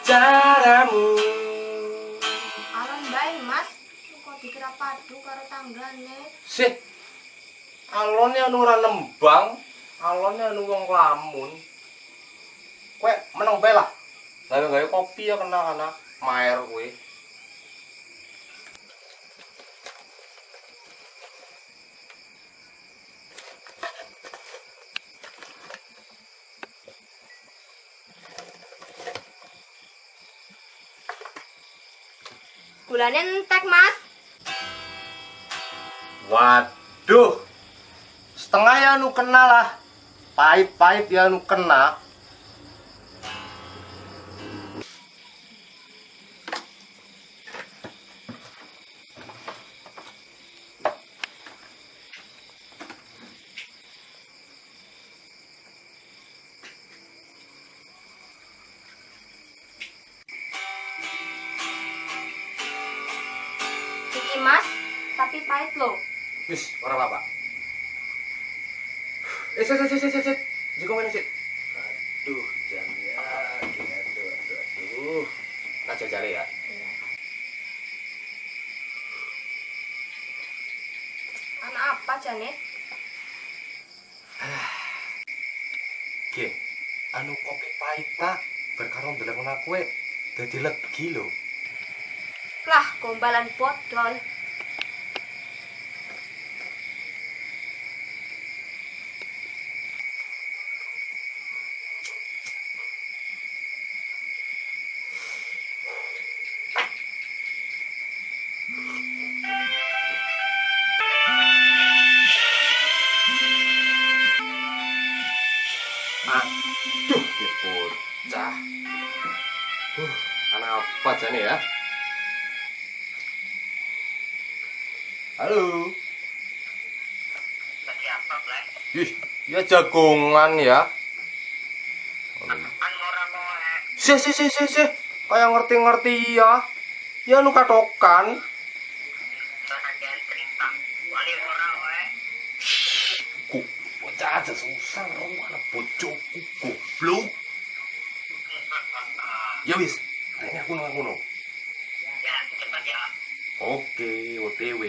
caramu. Alon bae Mas, kok dikira padu karo tanggane. Sih, alonnya anu ora nembang, alonnya anu wong lamun. Kowe meneng bae lah. Gawe-gawe kopi ya kena anak maer kowe. Gulane entek Mas. Waduh, setengah ya anu kena lah. Pahit-pahit ya anu kena. Iki Mas, tapi pahit loh. Wis, ora apa-apa. Sit. Jiko mana sit? Aduh, jamnya. Aduh. Kaca jale ya. Anak apa jane? Ki, anu kopi pahit ta berkaro ndelok nang kowe dadi legi lho. Lah, gombalan bodol. Aduh, ya bocah. Anak apa jane ya? Halo. Lagi apa, Blek? Ih, ya jagongan ya. Anu ora molek. Sih. Kayak ngerti-ngerti ya. Ya nu katokan. Jangan jangan cerita. Wali ora wae. Ku, bocah aja susah ngomong anak bojoku goblok. Ya wis, tanya aku ngono. Ya, cepat ya. Oke, OTW.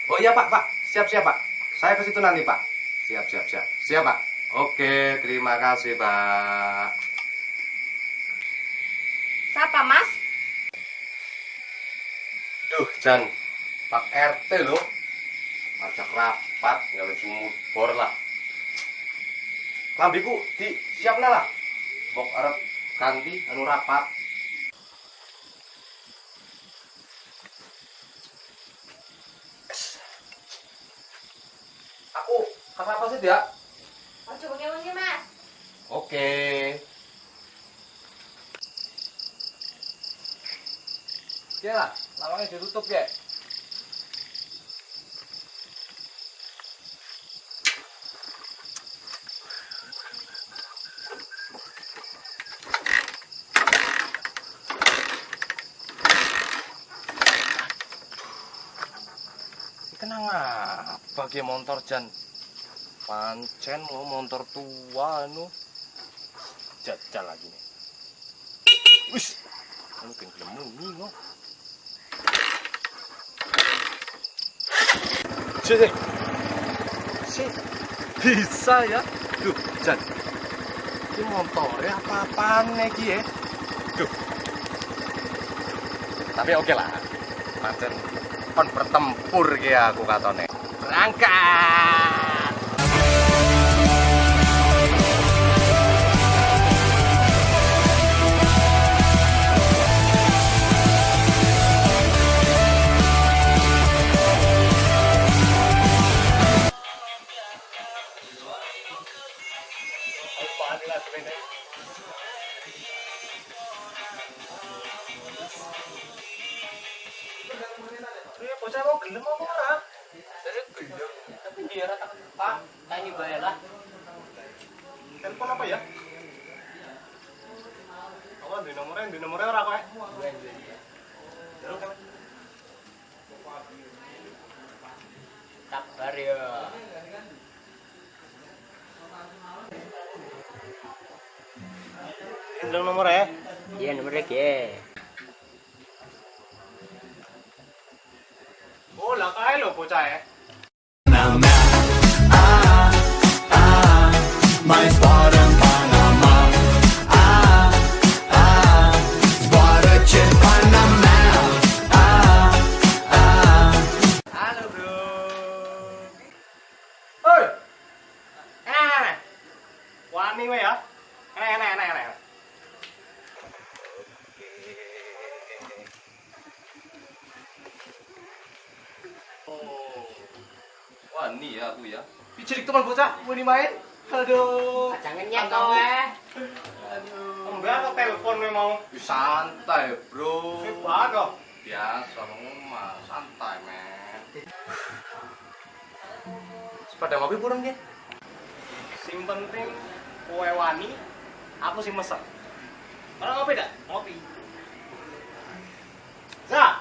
Oh iya Pak. Siap Pak. Saya ke situ nanti Pak. Siap Pak. Oke, terima kasih Pak. Siapa Mas? Duh, Jan. Pak RT loh. Ajak rapat, gawe sumur bor lah. Lambiku disiapna lah. Bok arep ganti anu rapat. Aku apa sih dia? Ojo wengi-wengi Mas. Oke. Ya lah, lawangnya ditutup ya. Kenang apa ge motor Jan? Pancen mau motor tua anu. Jajal lagi nih. Wis. Anu kan gelem no. Sih. Bisa ya. Duh, Jan. Ini motornya apa-apaan iki ya? Duh. Tapi oke lah. Pancen kon bertempur ki aku katone. Berangkat. Bocah mau gelem apa ora? Saya gelem. Tapi dia rata Pak, tanya bae lah. Telepon apa ya? Apa di nomornya ora kowe? Terus kan. Sabar ya. Ini nomor ya? Iya nomornya ge. Oh, lah kae lho bocah ya. Mai zboară în Panama. Zboară ce Panama. Halo, Bro. Hoi. Enak. Wani we ya. Enak. Oh. Wani ya aku ya. Pijirik teman bocah, wani main. Aduh. Jangan kowe. Aduh. Enggak kok telepon memang. Santai, Bro. Sibuk kok. Biasa mah, santai, men. Sepeda ngopi purun ki. Sing penting kowe wani, aku sing mesen. Ora ngopi dak? Ngopi. Za.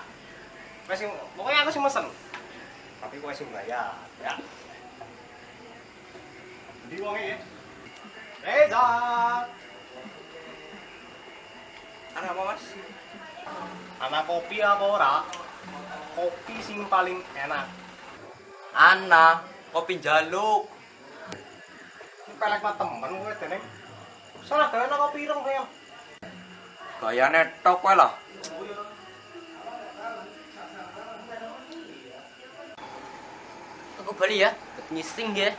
Wes sing pokoknya aku sing mesen. Tapi kowe sing bayar, ya. Di wong iki. Za. Ana apa, Mas? Ana kopi apa ora? Kopi sing paling enak. Ana kopi jaluk. Pelek mah temen kowe dene. Salah gawe ana kopi ireng kowe. Gayane tok kowe lah. Aku beli ya, ngising ya.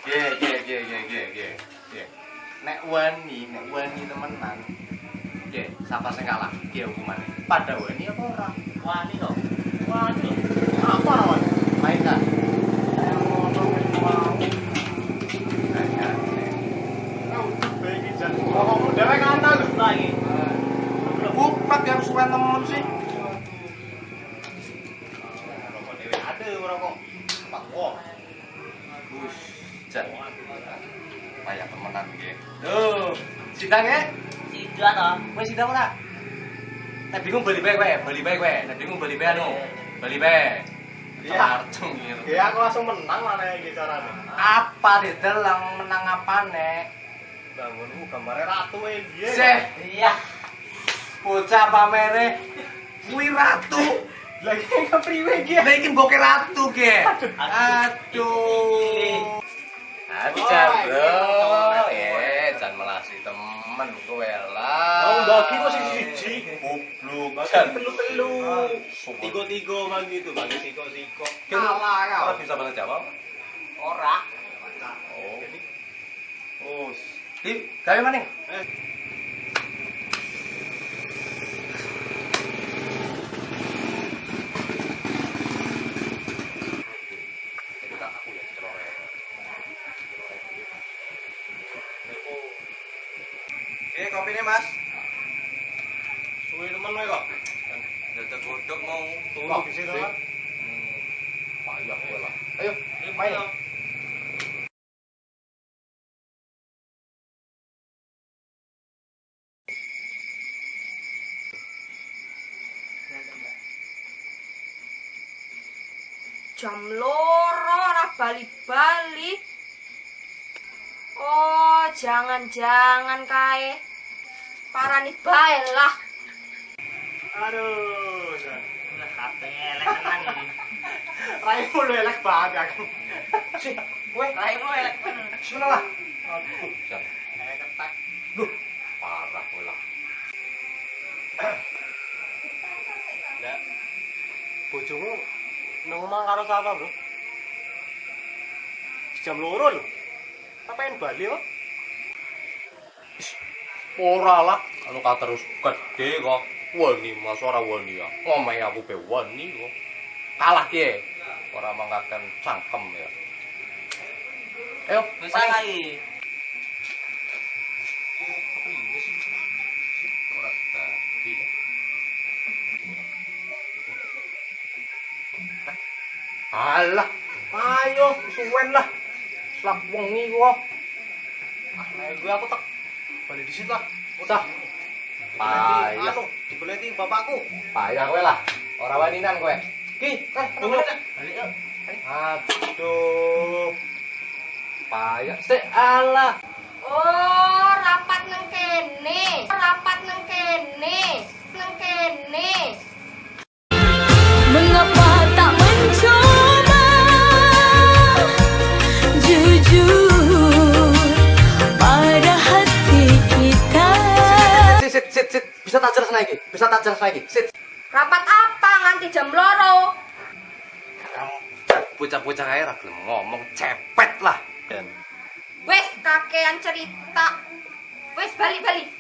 Ye. Nek wani temenan. Ye, sapa sing kalah? Ki hukuman. Pada wani apa ora? Wani kok. Wani. Apa ora wani? Mainan. Motor wis mau. Kamu dewek kantal lho lagi. Bupat yang suwe temen sih. Rokok dhewe ade rokok. Pak wong. Bus. Jan. Kayak temenan iki. Tuh, sidang ya? Sidang to. Wes sidang ora? Nek bingung beli bae kowe, Nek bingung beli bae anu. Beli bae. Iya. Ya aku langsung menang mana iki carane. Apa didelang menang apane? Bangunmu gambare ratu e piye? Seh, Iya. bocah pamere kuwi ratu. Lagi kepriwe iki? Lah iki mboke ratu ge. Aduh. Aja, Bro. Jan melasi temen kowe lah. Oh, bagi kok siji-siji. Goblok. Bagi telu-telu. Tiga-tiga bang gitu, bagi siko-siko. Kalah kau. Ora bisa bahasa Jawa? Ora. Oh. Oh. Di, gawe maning. Itu tak aku ya, cerore. Oke, kopinya, Mas. Suwe temen wae kok. Dadak godhog mau Turu di situ kan. Payah kowe lah. Ayo, main. Jam loro ora bali-bali. Oh, jangan-jangan kae. Parani bae lah. Aduh, Jan. Lah HP elek tenan iki. Raimu lu elek banget aku. Sih, kowe Raimu elek tenan. Sudah lah. Aduh, Jan. Kayak ketak. Duh, parah kowe lah. Lah. Bojomu nang omah karo sapa, Bro? Jam loro lho. Ngapain bali kok? Ora lah, anu terus gede kok. Wani Mas ora wani ya. Ngomehi aku pe wani kok. Kalah ki. Ora mangkaken cangkem ya. Ayo, Wis main. lagi. Ora tadi. Alah, ayo suwen lah. Slak wengi kok. Ah, nek gue aku tak balik di situ lah. Udah. Payah. Anu, digoleti bapakku. Payah kowe lah. Ora waninan kowe. Ki, tunggu. Balik yuk. Aduh. Payah sih Allah. Oh, rapat nang kene. Rapat nang kene. Nang kene. Mengapa tak mencoba jujur pada hati kita? Sit. Bisa tak jelas lagi? Bisa tak jelas lagi? Sit. Rapat apa nganti jam loro? Kamu bocah-bocah air gelem ngomong cepet lah. Wes kakean cerita. Wes balik.